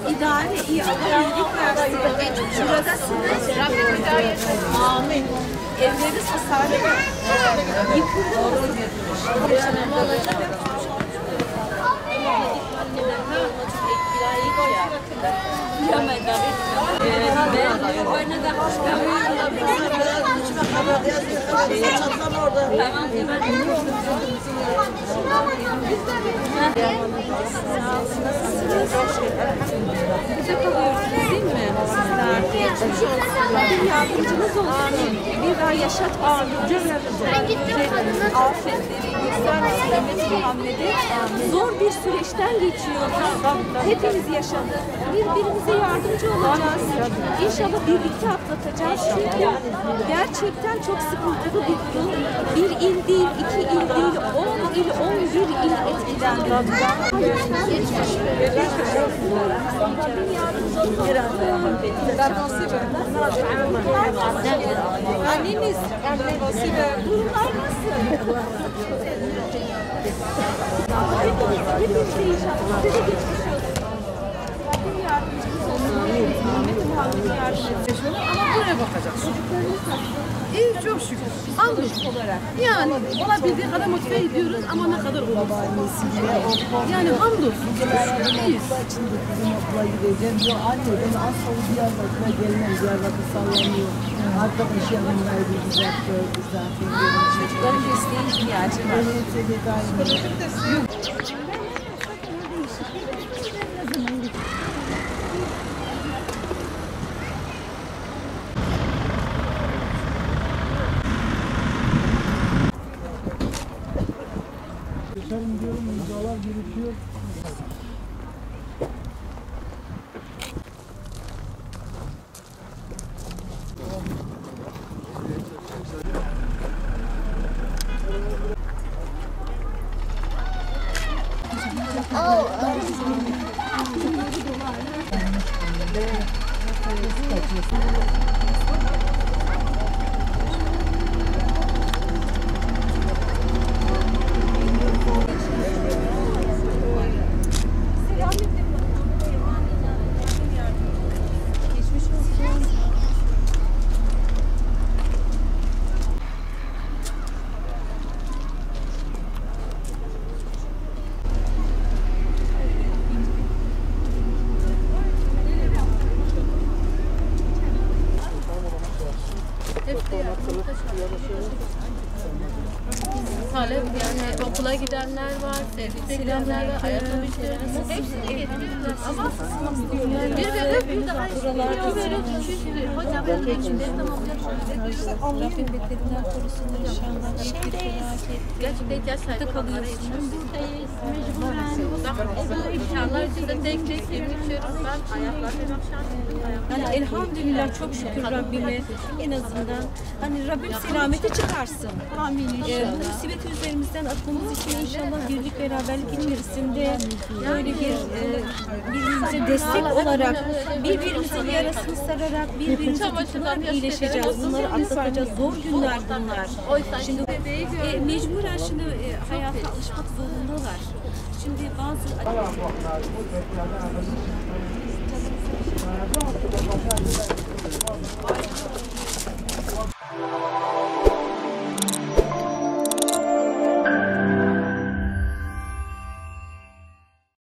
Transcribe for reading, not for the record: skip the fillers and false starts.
İdare iyi Allah iyilik versin. Şuradasınız. Amin. Evleriniz hasarlı. Yıkıldı. Bize kalıyorsunuz değil mi? Sizler yardımcınız olsun. Bir daha yaşatmasın. Afetleri, Mehmet Muhammed'i zor bir süreçten geçiyoruz. Hepimiz yaşadık. Birbirimize yardımcı olacağız. İnşallah birlikte atlatacağız. Çünkü gerçekten çok sıkıntılı bir durum. Bir il değil, 2 il değil, 10 il, 11 il etkilendi. Anneniz, durumlar nasıl? Hepimize inşallah. Size geçmiş olsun. Rabbim yardımcımız olsun. Mehmet Muhammed yardımcımız. Ama buraya bakacağız. Çocuklarınız nasıl? İyi, çok şükür. Çocuk olarak. Yani olabildiği kadar motive ediyoruz ama ne kadar olur. Yani hamdolsun. İyiyiz. Şimdi kızım okula gideceğim. Diyor anne ben asla Diyarbakır'a gelmem. Diyarbakır sallanıyor. Arkadaş yanımdaydı. Güzel gördü zaten. Çocukların desteği ihtiyacı var. Psikolojik destek. Geçelim diyorum. İmzalar birikiyor. Talep yani okula gidenler var, servise gidenler var, ayakkabı işlerimiz hepsini getirdiler. Ama bir böyle bir daha bir böyle düşündü. Hocam ben geçimleri tamamlayacağım. Rabbim beterinden korusun inşallah. Gerçekten ihtiyaç sahibi olanlara yetişiyoruz. İnşallah size tek tek yürütüyoruz. Ben ayaklarım Yani elhamdülillah çok şükür Rabbime en azından hani Rabbim selamete çıkarsın. Amin inşallah. Bu musibeti üzerimizden atmamız için inşallah birlik beraberlik içerisinde böyle bir birbirimize destek olarak birbirimizin yarasını sararak birbirimize tutunarak iyileşeceğiz. Bunları atlatacağız. Zor günler bunlar. Şimdi mecburen şimdi hayata alışmak zorundalar. Şimdi bazı